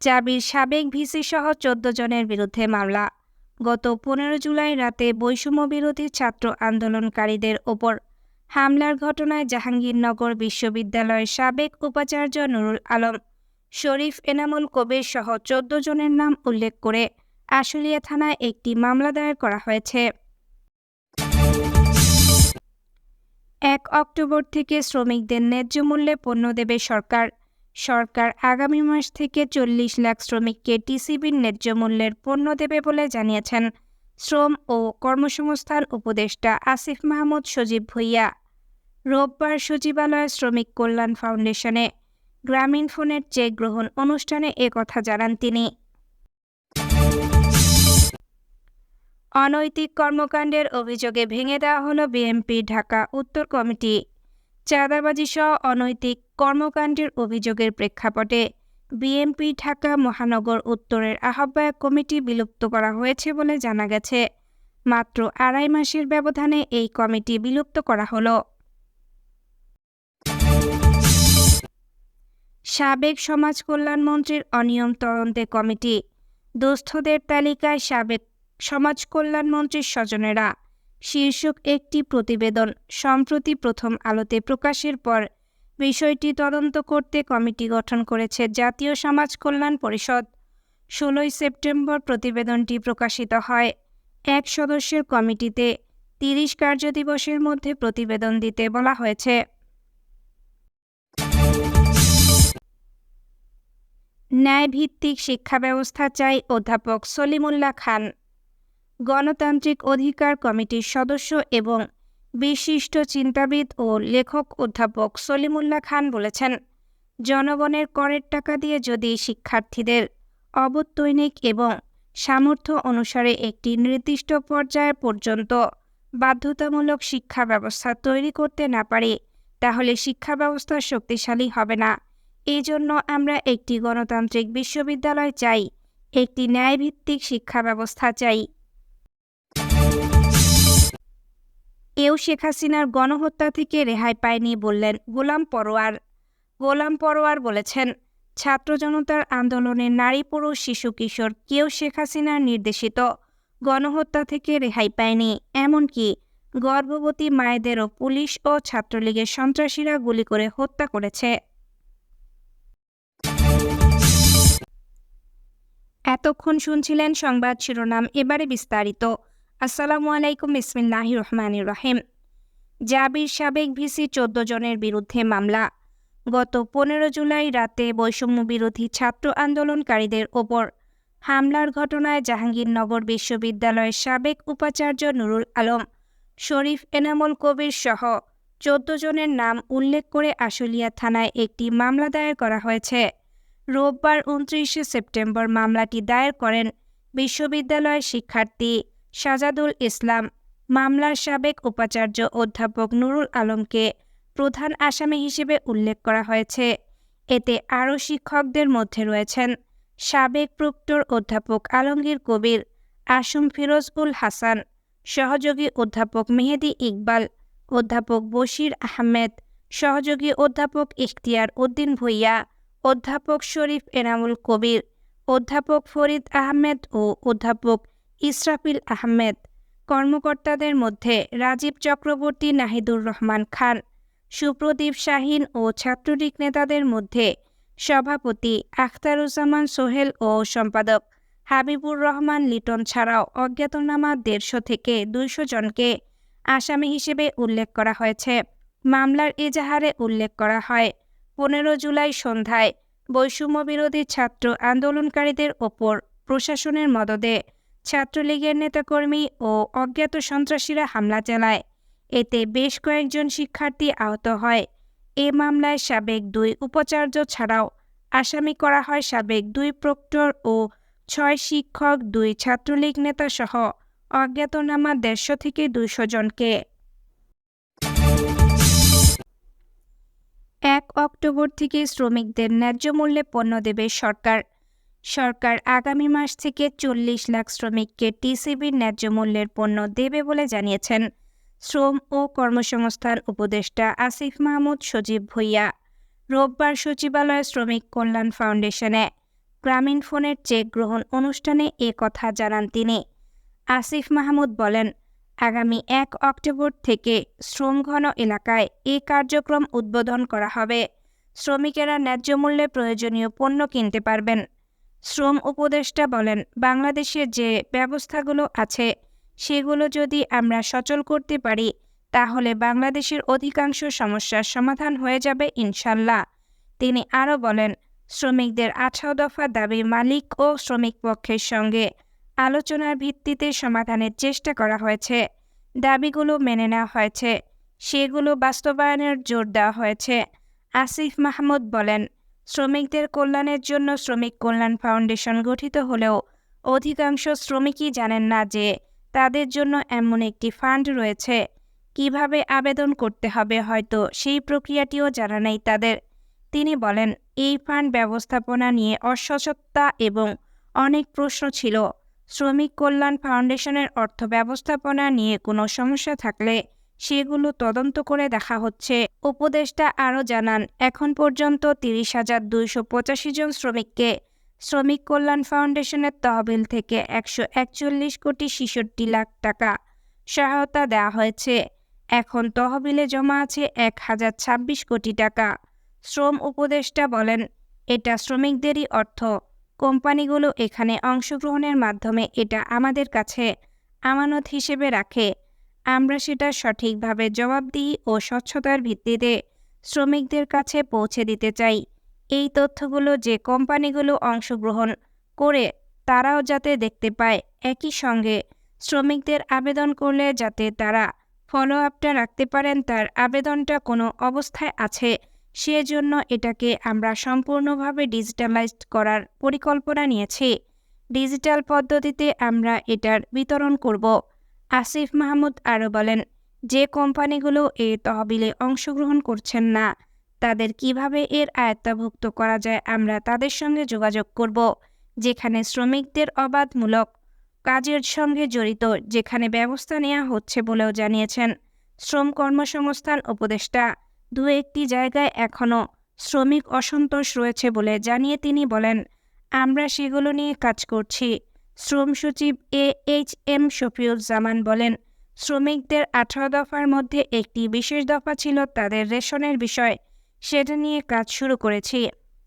জাবির সাবেক ভিসি সহ ১৪ জনের বিরুদ্ধে মামলা। গত ১৫ জুলাই রাতে বৈষম্য বিরোধী ছাত্র আন্দোলনকারীদের ওপর হামলার ঘটনায় জাহাঙ্গীরনগর বিশ্ববিদ্যালয়ের সাবেক উপাচার্য নুরুল আলম, শরীফ এনামুল কবির সহ ১৪ জনের নাম উল্লেখ করে আশুলিয়া থানায় একটি মামলা দায়ের করা হয়েছে। ১ অক্টোবর থেকে শ্রমিকদের ন্যায্য মূল্যে পণ্য দেবে সরকার। সরকার আগামী মাস থেকে ৪০ লাখ শ্রমিককে টিসিবির ন্যায্য মূল্যের পণ্য দেবে বলে জানিয়েছেন শ্রম ও কর্মসংস্থান উপদেষ্টা আসিফ মাহমুদ সজীব ভুঁইয়া। রোববার সচিবালয় শ্রমিক কল্যাণ ফাউন্ডেশনে গ্রামীণফোনের চেক গ্রহণ অনুষ্ঠানে একথা জানান তিনি। অনৈতিক কর্মকাণ্ডের অভিযোগে ভেঙে দেওয়া হলো বিএনপি ঢাকা উত্তর কমিটি। চাঁদাবাজি সহ অনৈতিক কর্মকাণ্ডের অভিযোগের প্রেক্ষাপটে বিএনপি ঢাকা মহানগর উত্তরের আহ্বায়ক কমিটি বিলুপ্ত করা হয়েছে বলে জানা গেছে। মাত্র ২.৫ মাসের ব্যবধানে এই কমিটি বিলুপ্ত করা হলো। সাবেক সমাজ কল্যাণমন্ত্রীর অনিয়ম তদন্তে কমিটি। দুস্থদের তালিকায় সাবেক সমাজ কল্যাণমন্ত্রীর স্বজনেরা শীর্ষক একটি প্রতিবেদন সম্প্রতি প্রথম আলোতে প্রকাশের পর বিষয়টি তদন্ত করতে কমিটি গঠন করেছে জাতীয় সমাজ কল্যাণ পরিষদ। ১৬ সেপ্টেম্বর প্রতিবেদনটি প্রকাশিত হয়। ১ সদস্যের কমিটিতে ৩০ কার্যদিবসের মধ্যে প্রতিবেদন দিতে বলা হয়েছে। ন্যায়ভিত্তিক শিক্ষা ব্যবস্থা চাই অধ্যাপক সলিমুল্লাহ খান। গণতান্ত্রিক অধিকার কমিটির সদস্য এবং বিশিষ্ট চিন্তাবিদ ও লেখক অধ্যাপক সলিমুল্লাহ খান বলেছেন, জনগণের করের টাকা দিয়ে যদি শিক্ষার্থীদের অবৈতনিক এবং সামর্থ্য অনুসারে একটি নির্দিষ্ট পর্যায় পর্যন্ত বাধ্যতামূলক শিক্ষা ব্যবস্থা তৈরি করতে না পারি, তাহলে শিক্ষা ব্যবস্থা শক্তিশালী হবে না। এই জন্য আমরা একটি গণতান্ত্রিক বিশ্ববিদ্যালয় চাই, একটি ন্যায়ভিত্তিক শিক্ষা ব্যবস্থা চাই। শেখ হাসিনার গণহত্যা থেকে রেহাই পায়নি বললেন গোলাম পরোয়ার। গোলাম পরোয়ার বলেছেন, ছাত্র জনতার আন্দোলনে নারী, পুরুষ, শিশু, কিশোর কেউ শেখ হাসিনার নির্দেশিত গণহত্যা থেকে রেহাই পায়নি। এমনকি গর্ভবতী মায়েদেরও পুলিশ ও ছাত্রলীগের সন্ত্রাসীরা গুলি করে হত্যা করেছে। এতক্ষণ শুনছিলেন সংবাদ শিরোনাম, এবারে বিস্তারিত। আসসালামু আলাইকুম, বিসমিল্লাহির রহমানির রহিম। জাবির সাবেক ভিসি ১৪ জনের বিরুদ্ধে মামলা। গত ১৫ জুলাই রাতে বৈষম্য বিরোধী ছাত্র আন্দোলনকারীদের ওপর হামলার ঘটনায় জাহাঙ্গীরনগর বিশ্ববিদ্যালয়ের সাবেক উপাচার্য নুরুল আলম, শরীফ এনামুল কবির সহ ১৪ জনের নাম উল্লেখ করে আশুলিয়া থানায় একটি মামলা দায়ের করা হয়েছে। রোববার ২৯ সেপ্টেম্বর মামলাটি দায়ের করেন বিশ্ববিদ্যালয়ের শিক্ষার্থী সাজাদুল ইসলাম। মামলার সাবেক উপাচার্য অধ্যাপক নুরুল আলমকে প্রধান আসামি হিসেবে উল্লেখ করা হয়েছে। এতে আরও শিক্ষকদের মধ্যে রয়েছেন সাবেক প্রক্টর অধ্যাপক আলমগীর কবির, আসম ফিরোজ উল হাসান, সহযোগী অধ্যাপক মেহেদি ইকবাল, অধ্যাপক বশির আহমেদ, সহযোগী অধ্যাপক ইখতিয়ার উদ্দিন ভুঁইয়া, অধ্যাপক শরীফ এনামুল কবির, অধ্যাপক ফরিদ আহমেদ ও অধ্যাপক ইসরাফিল আহমেদ। কর্মকর্তাদের মধ্যে রাজীব চক্রবর্তী, নাহিদুর রহমান খান, সুপ্রদীপ শাহীন ও ছাত্রলীগ নেতাদের মধ্যে সভাপতি আখতারুজ্জামান সোহেল ও সম্পাদক হাবিবুর রহমান লিটন ছাড়াও অজ্ঞাতনামা ১৫০ থেকে ২০০ জনকে আসামি হিসেবে উল্লেখ করা হয়েছে। মামলার এজাহারে উল্লেখ করা হয়, ১৫ জুলাই সন্ধ্যায় বৈষম্য বিরোধী ছাত্র আন্দোলনকারীদের ওপর প্রশাসনের মদদে ছাত্রলীগের নেতাকর্মী ও অজ্ঞাত সন্ত্রাসীরা হামলা চালায়। এতে বেশ কয়েকজন শিক্ষার্থী আহত হয়। এ মামলায় সাবেক ২ উপাচার্য ছাড়াও আসামি করা হয় সাবেক ২ প্রক্টর ও ৬ শিক্ষক, ২ ছাত্রলীগ নেতা সহ অজ্ঞাতনামা ১৫০ থেকে ২০০ জনকে। ১ অক্টোবর থেকে শ্রমিকদের ন্যায্য মূল্যে পণ্য দেবে সরকার। সরকার আগামী মাস থেকে ৪০ লাখ শ্রমিককে টিসিবির ন্যায্য মূল্যের পণ্য দেবে বলে জানিয়েছেন শ্রম ও কর্মসংস্থান উপদেষ্টা আসিফ মাহমুদ সজীব ভুঁইয়া। রোববার সচিবালয় শ্রমিক কল্যাণ ফাউন্ডেশনে গ্রামীণফোনের চেক গ্রহণ অনুষ্ঠানে এ কথা জানান তিনি। আসিফ মাহমুদ বলেন, আগামী ১ অক্টোবর থেকে শ্রমঘন এলাকায় এ কার্যক্রম উদ্বোধন করা হবে। শ্রমিকেরা ন্যায্য মূল্যে প্রয়োজনীয় পণ্য কিনতে পারবেন। শ্রম উপদেষ্টা বলেন, বাংলাদেশে যে ব্যবস্থাগুলো আছে সেগুলো যদি আমরা সচল করতে পারি তাহলে বাংলাদেশের অধিকাংশ সমস্যার সমাধান হয়ে যাবে ইনশাল্লাহ। তিনি আরও বলেন, শ্রমিকদের ১৮ দফা দাবি মালিক ও শ্রমিক পক্ষের সঙ্গে আলোচনার ভিত্তিতে সমাধানের চেষ্টা করা হয়েছে। দাবিগুলো মেনে নেওয়া হয়েছে, সেগুলো বাস্তবায়নের জোর দেওয়া হয়েছে। আসিফ মাহমুদ বলেন, শ্রমিকদের কল্যাণের জন্য শ্রমিক কল্যাণ ফাউন্ডেশন গঠিত হলেও অধিকাংশ শ্রমিকই জানেন না যে তাদের জন্য এমন একটি ফান্ড রয়েছে। কিভাবে আবেদন করতে হবে হয়তো সেই প্রক্রিয়াটিও জানা নেই তাদের। তিনি বলেন, এই ফান্ড ব্যবস্থাপনা নিয়ে অস্বচ্ছতা এবং অনেক প্রশ্ন ছিল। শ্রমিক কল্যাণ ফাউন্ডেশনের অর্থ ব্যবস্থাপনা নিয়ে কোনো সমস্যা থাকলে সেগুলো তদন্ত করে দেখা হচ্ছে। উপদেষ্টা আরও জানান, এখন পর্যন্ত ৩০,২৮৫ জন শ্রমিককে শ্রমিক কল্যাণ ফাউন্ডেশনের তহবিল থেকে ১৪১ কোটি ৬৬ লাখ টাকা সহায়তা দেওয়া হয়েছে। এখন তহবিলে জমা আছে ১,০২৬ কোটি টাকা। শ্রম উপদেষ্টা বলেন, এটা শ্রমিকদেরই অর্থ। কোম্পানিগুলো এখানে অংশগ্রহণের মাধ্যমে এটা আমাদের কাছে আমানত হিসেবে রাখে। আমরা সেটা সঠিকভাবে জবাবদিহি ও স্বচ্ছতার ভিত্তিতে শ্রমিকদের কাছে পৌঁছে দিতে চাই। এই তথ্যগুলো যে কোম্পানিগুলো অংশগ্রহণ করে তারাও যাতে দেখতে পায়, একই সঙ্গে শ্রমিকদের আবেদন করলে যাতে তারা ফলো আপটা রাখতে পারেন তার আবেদনটা কোনো অবস্থায় আছে, সেজন্য এটাকে আমরা সম্পূর্ণভাবে ডিজিটালাইজড করার পরিকল্পনা নিয়েছি। ডিজিটাল পদ্ধতিতে আমরা এটার বিতরণ করব। আসিফ মাহমুদ আরও বলেন, যে কোম্পানিগুলো এই তহবিলে অংশগ্রহণ করছেন না তাদের কিভাবে এর আয়ত্তাভুক্ত করা যায় আমরা তাদের সঙ্গে যোগাযোগ করব। যেখানে শ্রমিকদের অবাধমূলক কাজের সঙ্গে জড়িত যেখানে ব্যবস্থা নেওয়া হচ্ছে বলেও জানিয়েছেন শ্রম কর্মসংস্থান উপদেষ্টা। দু-একটি জায়গায় এখনও শ্রমিক অসন্তোষ রয়েছে বলে জানিয়ে তিনি বলেন, আমরা সেগুলো নিয়ে কাজ করছি। শ্রম সচিব AHM শফিউজ্জামান বলেন, শ্রমিকদের ১৮ দফার মধ্যে একটি বিশেষ দফা ছিল তাদের রেশনের বিষয়, সেটা নিয়ে কাজ শুরু করেছি।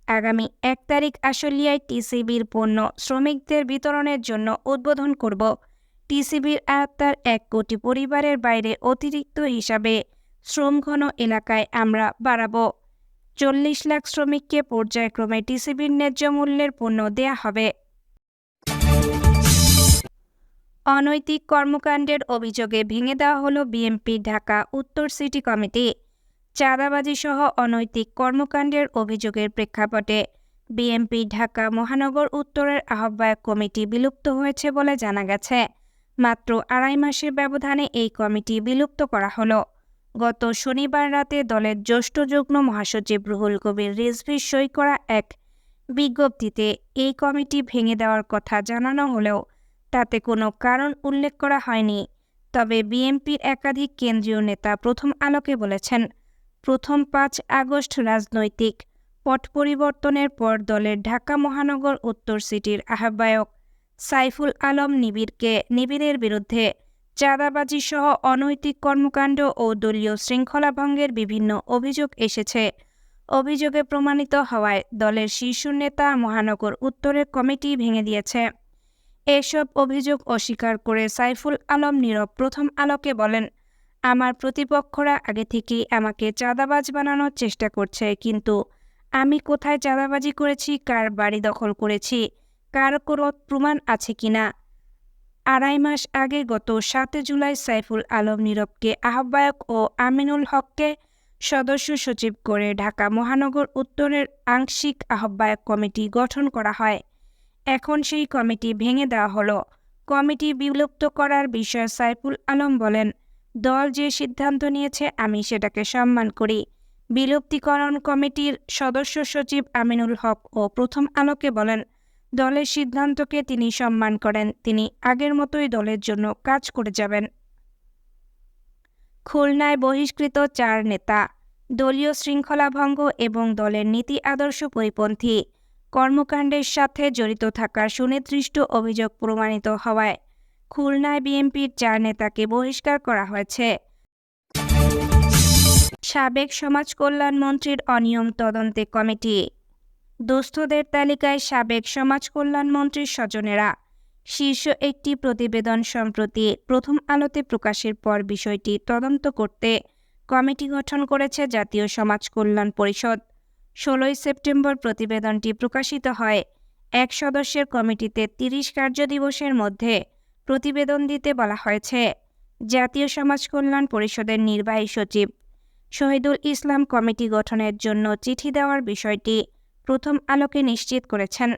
আগামী ১ তারিখ আশুলিয়ায় টিসিবির পণ্য শ্রমিকদের বিতরণের জন্য উদ্বোধন করব। টিসিবির আওতার ১ কোটি পরিবারের বাইরে অতিরিক্ত হিসাবে শ্রমঘন এলাকায় আমরা বাড়াবো। ৪০ লাখ শ্রমিককে পর্যায়ক্রমে টিসিবির ন্যায্য মূল্যের পণ্য দেয়া হবে। অনৈতিক কর্মকাণ্ডের অভিযোগে ভেঙে দেওয়া হলো বিএনপি ঢাকা উত্তর সিটি কমিটি। চাঁদাবাজিসহ অনৈতিক কর্মকাণ্ডের অভিযোগের প্রেক্ষাপটে বিএনপি ঢাকা মহানগর উত্তরের আহ্বায়ক কমিটি বিলুপ্ত হয়েছে বলে জানা গেছে। মাত্র ২.৫ মাসের ব্যবধানে এই কমিটি বিলুপ্ত করা হলো। গত শনিবার রাতে দলের জ্যেষ্ঠ যুগ্ম মহাসচিব রুহুল কবির রিজভীর সই করা এক বিজ্ঞপ্তিতে এই কমিটি ভেঙে দেওয়ার কথা জানানো হলেও তাতে কোনো কারণ উল্লেখ করা হয়নি। তবে বিএনপির একাধিক কেন্দ্রীয় নেতা প্রথম আলোকে বলেছেন, প্রথম ৫ আগস্ট রাজনৈতিক পট পরিবর্তনের পর দলের ঢাকা মহানগর উত্তর সিটির আহ্বায়ক সাইফুল আলম নিবিড়ের বিরুদ্ধে চাঁদাবাজিসহ অনৈতিক কর্মকাণ্ড ও দলীয় শৃঙ্খলা ভঙ্গের বিভিন্ন অভিযোগ এসেছে। অভিযোগে প্রমাণিত হওয়ায় দলের শীর্ষ নেতা মহানগর উত্তরের কমিটি ভেঙে দিয়েছে। এসব অভিযোগ অস্বীকার করে সাইফুল আলম নীরব প্রথম আলোকে বলেন, আমার প্রতিপক্ষরা আগে থেকেই আমাকে চাঁদাবাজ বানানোর চেষ্টা করছে, কিন্তু আমি কোথায় চাঁদাবাজি করেছি, কার বাড়ি দখল করেছি, কার কোনো প্রমাণ আছে কিনা। ২.৫ মাস আগে গত ৭ জুলাই সাইফুল আলম নীরবকে আহ্বায়ক ও আমিনুল হককে সদস্য সচিব করে ঢাকা মহানগর উত্তরের আংশিক আহ্বায়ক কমিটি গঠন করা হয়। এখন সেই কমিটি ভেঙে দেওয়া হলো। কমিটি বিলুপ্ত করার বিষয়ে সাইফুল আলম বলেন, দল যে সিদ্ধান্ত নিয়েছে আমি সেটাকে সম্মান করি। বিলুপ্তিকরণ কমিটির সদস্য সচিব আমিনুল হক ও প্রথম আলোকে বলেন, দলের সিদ্ধান্তকে তিনি সম্মান করেন, তিনি আগের মতোই দলের জন্য কাজ করে যাবেন। খুলনায় বহিষ্কৃত ৪ নেতা দলীয় শৃঙ্খলা ভঙ্গ এবং দলের নীতি আদর্শ পরিপন্থী কর্মকাণ্ডের সাথে জড়িত থাকার সুনির্দিষ্ট অভিযোগ প্রমাণিত হওয়ায় খুলনায় বিএনপির 4 নেতাকে বহিষ্কার করা হয়েছে। সাবেক সমাজ কল্যাণ মন্ত্রীর অনিয়ম তদন্তে কমিটি। দুস্থদের তালিকায় সাবেক সমাজ কল্যাণ মন্ত্রীর স্বজনেরা। শীর্ষ একটি প্রতিবেদন সম্প্রতি প্রথম আলোতে প্রকাশের পর বিষয়টি তদন্ত করতে কমিটি গঠন করেছে জাতীয় সমাজ কল্যাণ পরিষদ। 16 সেপ্টেম্বর প্রতিবেদনটি প্রকাশিত হয়। 1 সদস্যের কমিটিতে 30 কার্যদিবসের মধ্যে প্রতিবেদন দিতে বলা হয়েছে। জাতীয় সমাজ কল্যাণ পরিষদের নির্বাহী সচিব শহীদুল ইসলাম কমিটি গঠনের জন্য চিঠি দেওয়ার বিষয়টি প্রথম আলোকে নিশ্চিত করেছেন।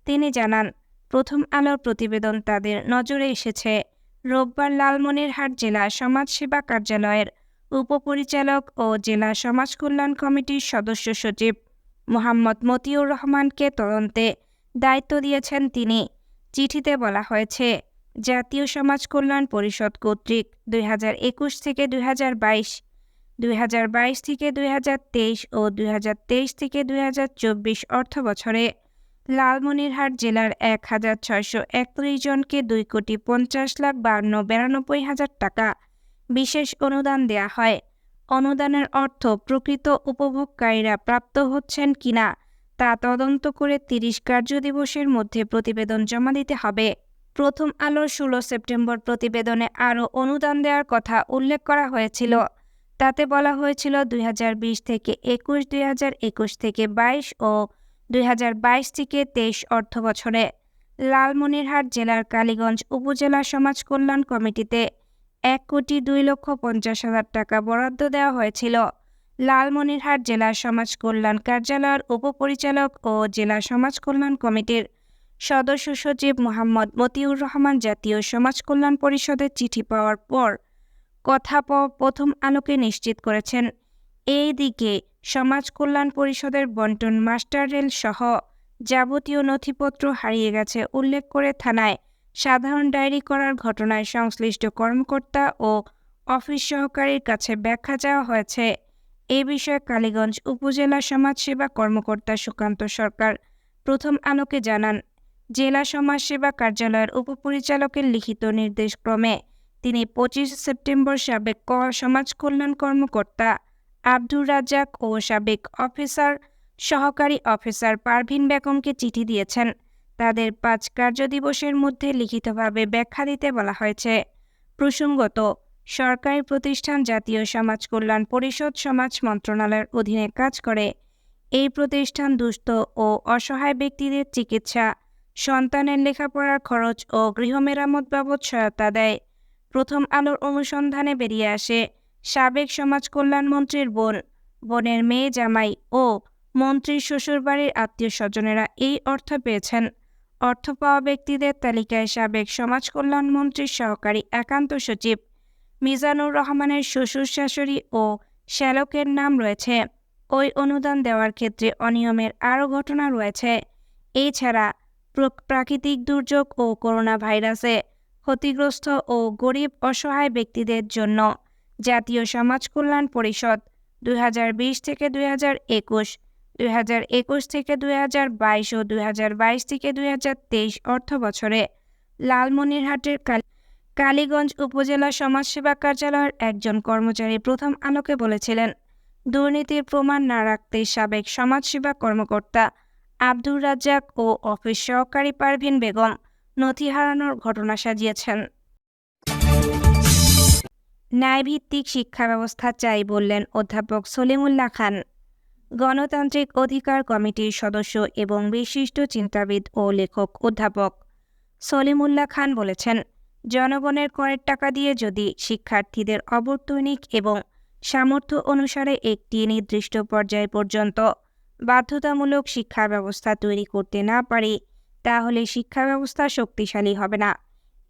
তিনি জানান, প্রথম আলোর প্রতিবেদন তাদের নজরে এসেছে। রোববার লালমনিরহাট জেলা সমাজসেবা কার্যালয়ের উপপরিচালক ও জেলা সমাজ কল্যাণ কমিটির সদস্য সচিব মোহাম্মদ মতিউর রহমানকে তদন্তে দায়িত্ব দিয়েছেন তিনি। চিঠিতে বলা হয়েছে, জাতীয় সমাজ কল্যাণ পরিষদ কর্তৃক 2021 থেকে 2022, 2022 থেকে 2023 ও 2023 থেকে 2024 অর্থবছরে লালমনিরহাট জেলার 1631 জনকে 2,50,52,92,000 টাকা বিশেষ অনুদান দেয়া হয়। অনুদানের অর্থ প্রকৃত উপভোগকারীরা প্রাপ্ত হচ্ছেন কিনা তা তদন্ত করে 30 কার্যদিবসের মধ্যে প্রতিবেদন জমা দিতে হবে। প্রথম আলোর 16 সেপ্টেম্বর প্রতিবেদনে আরও অনুদান দেওয়ার কথা উল্লেখ করা হয়েছিল। তাতে বলা হয়েছিল 2020 থেকে 21, 2021 থেকে 22 ও 2022 থেকে 23 অর্থবছরে লালমনিরহাট জেলার কালীগঞ্জ উপজেলা সমাজ কল্যাণ কমিটিতে 1,02,50,000 টাকা বরাদ্দ দেওয়া হয়েছিল। লালমনিরহাট জেলা সমাজ কল্যাণ কার্যালয়ের উপপরিচালক ও জেলা সমাজ কল্যাণ কমিটির সদস্য সচিব মোহাম্মদ মতিউর রহমান জাতীয় সমাজ কল্যাণ পরিষদের চিঠি পাওয়ার পর কথা প্রথম আলোকে নিশ্চিত করেছেন। এই দিকে সমাজ কল্যাণ পরিষদের বন্টন মাস্টার রেল সহ যাবতীয় নথিপত্র হারিয়ে গেছে উল্লেখ করে থানায় সাধারণ ডায়েরি করার ঘটনায় সংশ্লিষ্ট কর্মকর্তা ও অফিস সহকারীর কাছে ব্যাখ্যা চাওয়া হয়েছে। এ বিষয়ে কালীগঞ্জ উপজেলা সমাজসেবা কর্মকর্তা সুকান্ত সরকার প্রথম আলোকে জানান, জেলা সমাজসেবা কার্যালয়ের উপপরিচালকের লিখিত নির্দেশক্রমে তিনি 25 সেপ্টেম্বর সাবেক সমাজ কল্যাণ কর্মকর্তা আব্দুর রাজ্জাক ও সাবেক সহকারী অফিসার পারভিন বেগমকে চিঠি দিয়েছেন। তাদের 5 কার্যদিবসের মধ্যে লিখিতভাবে ব্যাখ্যা দিতে বলা হয়েছে। প্রসঙ্গত, সরকারি প্রতিষ্ঠান জাতীয় সমাজ কল্যাণ পরিষদ সমাজ মন্ত্রণালয়ের অধীনে কাজ করে। এই প্রতিষ্ঠান দুস্থ ও অসহায় ব্যক্তিদের চিকিৎসা, সন্তানের লেখাপড়ার খরচ ও গৃহ মেরামত বাবদ সহায়তা দেয়। প্রথম আলোর অনুসন্ধানে বেরিয়ে আসে, সাবেক সমাজ কল্যাণ মন্ত্রীর বোনের মেয়ে জামাই ও মন্ত্রীর শ্বশুরবাড়ির আত্মীয় স্বজনেরা এই অর্থ পেয়েছেন। অর্থ পাওয়া ব্যক্তিদের তালিকায় সাবেক সমাজ কল্যাণ মন্ত্রীর সহকারী একান্ত সচিব মিজানুর রহমানের শ্বশুর শাশুড়ি ও শ্যালকের নাম রয়েছে। ওই অনুদান দেওয়ার ক্ষেত্রে অনিয়মের আরও ঘটনা রয়েছে। এছাড়া প্রাকৃতিক দুর্যোগ ও করোনা ভাইরাসে ক্ষতিগ্রস্ত ও গরিব অসহায় ব্যক্তিদের জন্য জাতীয় সমাজ কল্যাণ পরিষদ 2020 থেকে 2021, 2021 থেকে 2022 ও 2022 থেকে 2023 অর্থবছরে লালমনিরহাটের কালীগঞ্জ উপজেলা সমাজসেবা কার্যালয়ের একজন কর্মচারী প্রথম আলোকে বলেছিলেন, দুর্নীতির প্রমাণ না রাখতে সাবেক সমাজসেবা কর্মকর্তা আব্দুর রাজ্জাক ও অফিস সহকারী পারভিন বেগম নথি হারানোর ঘটনা সাজিয়েছেন। ন্যায়ভিত্তিক শিক্ষা ব্যবস্থা চাই বললেন অধ্যাপক সলিমুল্লাহ খান। গণতান্ত্রিক অধিকার কমিটির সদস্য এবং বিশিষ্ট চিন্তাবিদ ও লেখক অধ্যাপক সলিমুল্লাহ খান বলেছেন, জনগণের করের টাকা দিয়ে যদি শিক্ষার্থীদের অবৈতনিক এবং সামর্থ্য অনুসারে একটি নির্দিষ্ট পর্যায় পর্যন্ত বাধ্যতামূলক শিক্ষা ব্যবস্থা তৈরি করতে না পারি, তাহলে শিক্ষা ব্যবস্থা শক্তিশালী হবে না।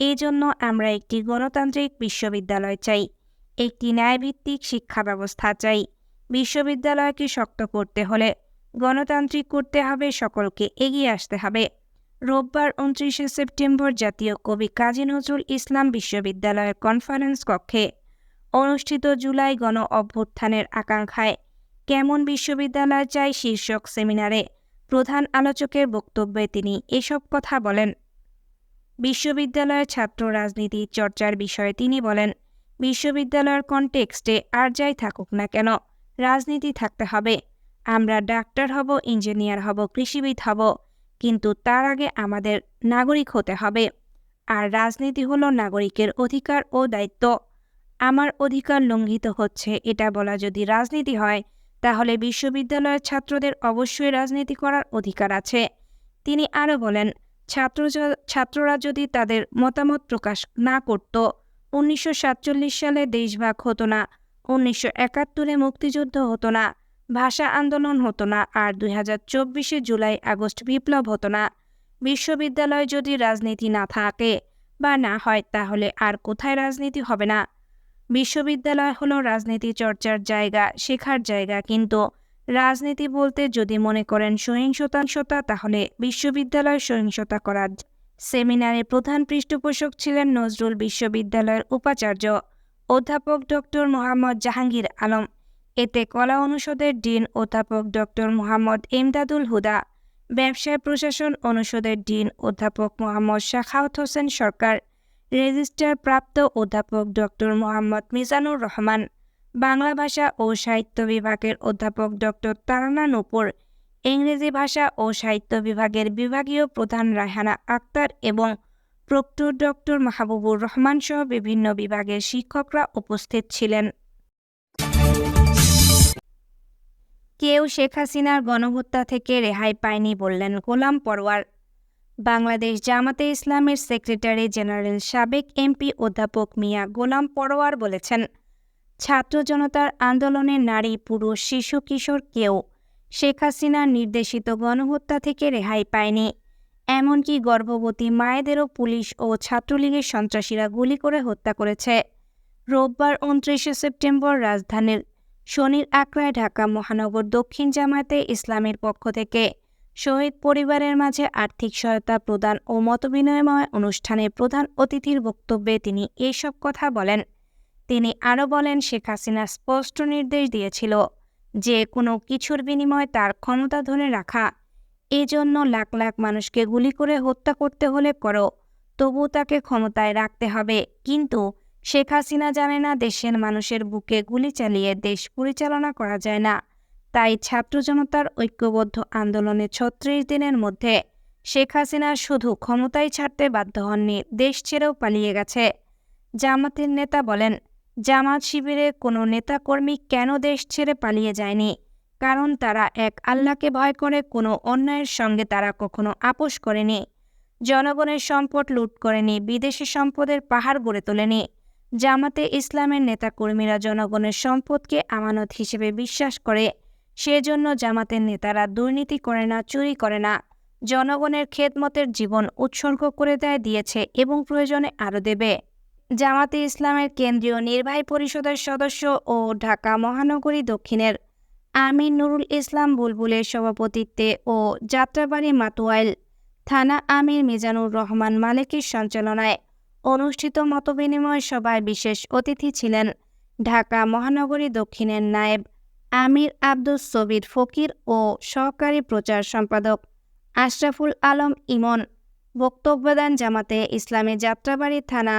এই জন্য আমরা একটি গণতান্ত্রিক বিশ্ববিদ্যালয় চাই, একটি ন্যায়ভিত্তিক শিক্ষা ব্যবস্থা চাই। বিশ্ববিদ্যালয়কে শক্ত করতে হলে গণতান্ত্রিক করতে হবে, সকলকে এগিয়ে আসতে হবে। রোববার 29 সেপ্টেম্বর জাতীয় কবি কাজী নজরুল ইসলাম বিশ্ববিদ্যালয়ের কনফারেন্স কক্ষে অনুষ্ঠিত জুলাই গণ অভ্যুত্থানের আকাঙ্ক্ষায় কেমন বিশ্ববিদ্যালয় চাই শীর্ষক সেমিনারে প্রধান আলোচকের বক্তব্যে তিনি এসব কথা বলেন। বিশ্ববিদ্যালয়ের ছাত্র রাজনীতি চর্চার বিষয়ে তিনি বলেন, বিশ্ববিদ্যালয়ের কনটেক্সটে আর যাই থাকুক না কেন, রাজনীতি থাকতে হবে। আমরা ডাক্তার হব, ইঞ্জিনিয়ার হব, কৃষিবিদ হব, কিন্তু তার আগে আমাদের নাগরিক হতে হবে। আর রাজনীতি হলো নাগরিকের অধিকার ও দায়িত্ব। আমার অধিকার লঙ্ঘিত হচ্ছে এটা বলা যদি রাজনীতি হয়, তাহলে বিশ্ববিদ্যালয়ের ছাত্রদের অবশ্যই রাজনীতি করার অধিকার আছে। তিনি আরও বলেন, ছাত্ররা যদি তাদের মতামত প্রকাশ না করত, 1947 সালে দেশভাগ হতো না, 1971-এ মুক্তিযুদ্ধ হতো না, ভাষা আন্দোলন হতো না, আর 2024-এ জুলাই আগস্ট বিপ্লব হতো না। বিশ্ববিদ্যালয়ে যদি রাজনীতি না থাকে বা না হয়, তাহলে আর কোথায় রাজনীতি হবে না? বিশ্ববিদ্যালয় হলো রাজনীতি চর্চার জায়গা, শেখার জায়গা, কিন্তু রাজনীতি বলতে যদি মনে করেন সহিংসতা, তাহলে বিশ্ববিদ্যালয় সহিংসতা করার। সেমিনারে প্রধান পৃষ্ঠপোষক ছিলেন নজরুল বিশ্ববিদ্যালয়ের উপাচার্য অধ্যাপক ডক্টর মোহাম্মদ জাহাঙ্গীর আলম। এতে কলা অনুষদের ডিন অধ্যাপক ডক্টর মোহাম্মদ ইমদাদুল হুদা, ব্যবসায় প্রশাসন অনুষদের ডিন অধ্যাপক মোহাম্মদ শাখাওয়াত হোসেন সরকার, রেজিস্ট্রার প্রাপ্ত অধ্যাপক ডক্টর মোহাম্মদ মিজানুর রহমান, বাংলা ভাষা ও সাহিত্য বিভাগের অধ্যাপক ডক্টর তারানা নূপুর, ইংরেজি ভাষা ও সাহিত্য বিভাগের বিভাগীয় প্রধান রায়হানা আক্তার এবং প্রক্টর ডক্টর মাহবুবুর রহমান সহ বিভিন্ন বিভাগের শিক্ষকরা উপস্থিত ছিলেন। কেউ শেখ হাসিনার গণহত্যা থেকে রেহাই পায়নি বললেন গোলাম পরোয়ার। বাংলাদেশ জামাতে ইসলামের সেক্রেটারি জেনারেল সাবেক এমপি অধ্যাপক মিয়া গোলাম পরোয়ার বলেছেন, ছাত্র জনতার আন্দোলনে নারী, পুরুষ, শিশু, কিশোর কেউ শেখ হাসিনার নির্দেশিত গণহত্যা থেকে রেহাই পায়নি। এমনকি গর্ভবতী মায়েদেরও পুলিশ ও ছাত্রলীগের সন্ত্রাসীরা গুলি করে হত্যা করেছে। রোববার 29 সেপ্টেম্বর রাজধানীর শনির আকড়ায় ঢাকা মহানগর দক্ষিণ জামায়াতে ইসলামের পক্ষ থেকে শহীদ পরিবারের মাঝে আর্থিক সহায়তা প্রদান ও মতবিনিময় অনুষ্ঠানে প্রধান অতিথির বক্তব্যে তিনি এসব কথা বলেন। তিনি আরও বলেন, শেখ হাসিনা স্পষ্ট নির্দেশ দিয়েছিল যে কোনো কিছুর বিনিময়ে তার ক্ষমতা ধরে রাখা। এজন্য লাখ লাখ মানুষকে গুলি করে হত্যা করতে হলে করো, তবু তাকে ক্ষমতায় রাখতে হবে। কিন্তু শেখ হাসিনা জানে না দেশের মানুষের বুকে গুলি চালিয়ে দেশ পরিচালনা করা যায় না। তাই ছাত্র জনতার ঐক্যবদ্ধ আন্দোলনে 36 দিনের মধ্যে শেখ হাসিনা শুধু ক্ষমতাই ছাড়তে বাধ্য হননি, দেশ ছেড়েও পালিয়ে গেছে। জামাতের নেতা বলেন, জামাত শিবিরের কোনো নেতাকর্মী কেন দেশ ছেড়ে পালিয়ে যায়নি? কারণ তারা এক আল্লাহকে ভয় করে, কোনো অন্যায়ের সঙ্গে তারা কখনো আপোষ করেনি, জনগণের সম্পদ লুট করেনি, বিদেশি সম্পদের পাহাড় গড়ে তোলেনি। জামাতে ইসলামের নেতাকর্মীরা জনগণের সম্পদকে আমানত হিসেবে বিশ্বাস করে। সেজন্য জামাতের নেতারা দুর্নীতি করে না, চুরি করে না, জনগণের খেদমতের জীবন উৎসর্গ করে দিয়েছে এবং প্রয়োজনে আরও দেবে। জামাতে ইসলামের কেন্দ্রীয় নির্বাহী পরিষদের সদস্য ও ঢাকা মহানগরী দক্ষিণের আমির নুরুল ইসলাম বুলবুলের সভাপতিত্বে ও যাত্রাবাড়ী মাতুয়াইল থানা আমির মিজানুর রহমান মালেকের সঞ্চালনায় অনুষ্ঠিত মতবিনিময় সভায় বিশেষ অতিথি ছিলেন ঢাকা মহানগরী দক্ষিণের নায়েব আমির আব্দুস সবির ফকির ও সহকারী প্রচার সম্পাদক আশরাফুল আলম ইমন। বক্তব্য দেন জামাতে ইসলামী যাত্রাবাড়ী থানা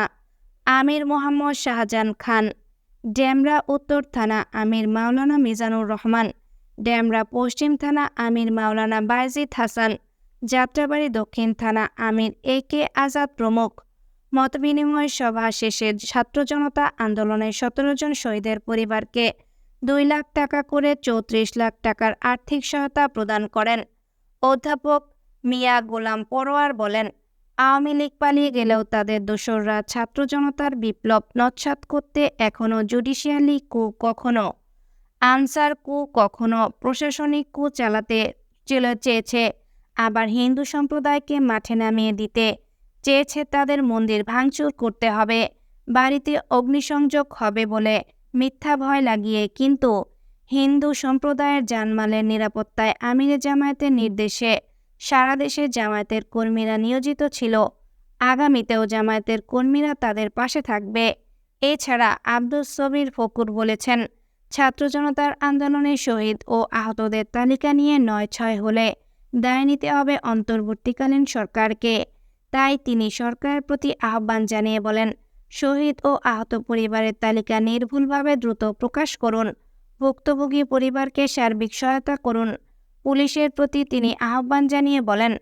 আমির মোহাম্মদ শাহজাহান খান, ডেমরা উত্তর থানা আমির মাওলানা মিজানুর রহমান, ডেমরা পশ্চিম থানা আমির মাওলানা বায়েজিদ হাসান, যাত্রাবাড়ী দক্ষিণ থানা আমির AK আজাদ প্রমুখ। মতবিনিময় সভা শেষে ছাত্র জনতা আন্দোলনের 17 জন শহীদের পরিবারকে 2 লাখ টাকা করে 34 লাখ টাকার আর্থিক সহায়তা প্রদান করেন। অধ্যাপক মিয়া গোলাম পরোয়ার বলেন, আওয়ামী লীগ পালিয়ে গেলেও তাদের দোসররা ছাত্র জনতার বিপ্লব নস্যাৎ করতে এখনও জুডিশিয়ালি কু, কখনো আনসার কু, কখনো প্রশাসনিক কু চালাতে চেয়েছে, আবার হিন্দু সম্প্রদায়কে মাঠে নামিয়ে দিতে চেয়েছে। তাদের মন্দির ভাঙচুর করতে হবে, বাড়িতে অগ্নিসংযোগ হবে বলে মিথ্যা ভয় লাগিয়ে, কিন্তু হিন্দু সম্প্রদায়ের জানমালের নিরাপত্তায় আমিরে জামায়াতের নির্দেশে সারা দেশে জামায়াতের কর্মীরা নিয়োজিত ছিল। আগামীতেও জামায়াতের কর্মীরা তাদের পাশে থাকবে। এছাড়া আব্দুস সবির ফকুর বলেছেন, ছাত্র জনতার আন্দোলনে শহীদ ও আহতদের তালিকা নিয়ে 9/6 হলে দায় নিতে হবে অন্তর্বর্তীকালীন সরকারকে। তাই তিনি সরকারের প্রতি আহ্বান জানিয়ে বলেন, শহীদ ও আহত পরিবারের তালিকা নির্ভুলভাবে দ্রুত প্রকাশ করুন। ভুক্তভোগী পরিবারকে সার্বিক সহায়তা করুন। পুলিশের প্রতি তিনি আহ্বান জানিয়ে বলেন,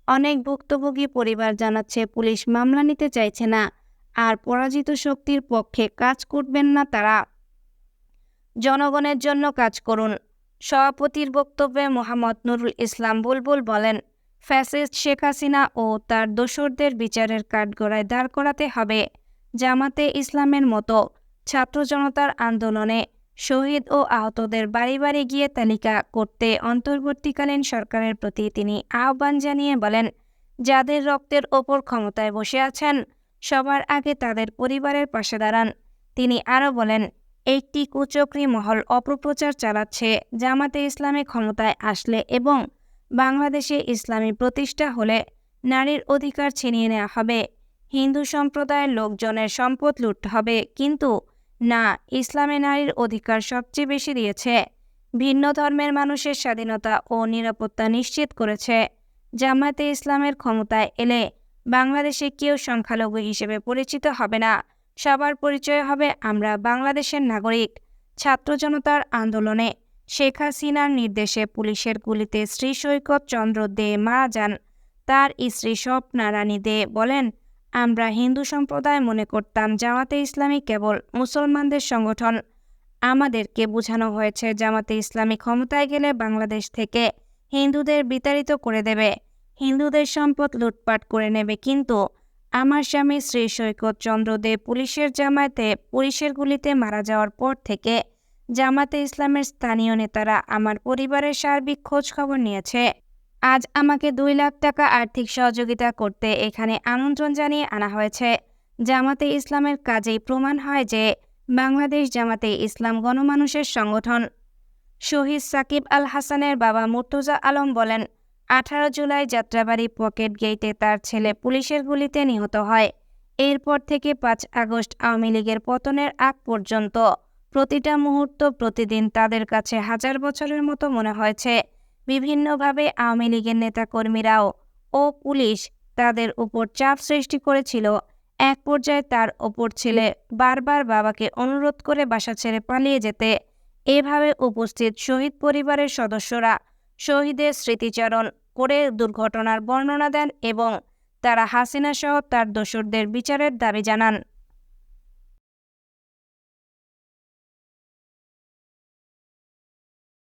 অনেক ভুক্তভোগী পরিবার জানাচ্ছে পুলিশ মামলা নিতে চাইছে না, আর পরাজিত শক্তির পক্ষে কাজ করবেন না তারা। জনগণের জন্য কাজ করুন। সভাপতির বক্তব্যে মোহাম্মদ নুরুল ইসলাম বুলবুল বলেন, ফ্যাসিস্ট শেখ হাসিনা ও তার দোসরদের বিচারের কাঠগড়ায় দাঁড় করাতে হবে। জামাতে ইসলামের মতো ছাত্র জনতার আন্দোলনে শহীদ ও আহতদের বাড়ি বাড়ি গিয়ে তালিকা করতে অন্তর্বর্তীকালীন সরকারের প্রতি তিনি আহ্বান জানিয়ে বলেন, যাদের রক্তের ওপর ক্ষমতায় বসে আছেন সবার আগে তাদের পরিবারের পাশে দাঁড়ান। তিনি আরও বলেন, একটি কুচক্রী মহল অপপ্রচার চালাচ্ছে জামাতে ইসলামী ক্ষমতায় আসলে এবং বাংলাদেশে ইসলামী প্রতিষ্ঠা হলে নারীর অধিকার ছিনিয়ে নেওয়া হবে, হিন্দু সম্প্রদায়ের লোকজনের সম্পদ লুট হবে। কিন্তু না, ইসলামে নারীর অধিকার সবচেয়ে বেশি দিয়েছে, ভিন্ন ধর্মের মানুষের স্বাধীনতা ও নিরাপত্তা নিশ্চিত করেছে। জামাতে ইসলামের ক্ষমতায় এলে বাংলাদেশে কেউ সংখ্যালঘু হিসেবে পরিচিত হবে না, সবার পরিচয় হবে আমরা বাংলাদেশের নাগরিক। ছাত্র জনতার আন্দোলনে শেখ হাসিনার নির্দেশে পুলিশের গুলিতে শ্রী সৈকত চন্দ্র দে মারা যান। তার স্ত্রী স্বপ্না রানী দে বলেন, আমরা হিন্দু সম্প্রদায় মনে করতাম জামাতে ইসলামী কেবল মুসলমানদের সংগঠন। আমাদেরকে বোঝানো হয়েছে জামাতে ইসলামী ক্ষমতায় গেলে বাংলাদেশ থেকে হিন্দুদের বিতাড়িত করে দেবে, হিন্দুদের সম্পদ লুটপাট করে নেবে। কিন্তু আমার স্বামী শ্রী সৈকত চন্দ্র দে পুলিশের গুলিতে মারা যাওয়ার পর থেকে জামাতে ইসলামের স্থানীয় নেতারা আমার পরিবারের সার্বিক খোঁজ খবর নিয়েছে। আজ আমাকে 2 লাখ টাকা আর্থিক সহযোগিতা করতে এখানে আমন্ত্রণ জানিয়ে আনা হয়েছে। জামাতে ইসলামের কাজেই প্রমাণ হয় যে বাংলাদেশ জামাতে ইসলাম গণমানুষের সংগঠন। শহীদ সাকিব আল হাসানের বাবা মুর্তজা আলম বলেন, 18 জুলাই যাত্রাবাড়ি পকেট গেইটে তার ছেলে পুলিশের গুলিতে নিহত হয়। এরপর থেকে 5 আগস্ট আওয়ামী লীগের পতনের আগ পর্যন্ত প্রতিটা মুহূর্ত প্রতিদিন তাদের কাছে 1000 বছরের মতো মনে হয়েছে। বিভিন্নভাবে আওয়ামী লীগের নেতাকর্মীরাও ও পুলিশ তাদের উপর চাপ সৃষ্টি করেছিল। এক পর্যায়ে তার ওপর ছেলে বারবার বাবাকে অনুরোধ করে বাসা ছেড়ে পালিয়ে যেতে। এভাবে উপস্থিত শহীদ পরিবারের সদস্যরা শহীদের স্মৃতিচারণ করে দুর্ঘটনার বর্ণনা দেন এবং তারা হাসিনা সহ তার দোসরদের বিচারের দাবি জানান।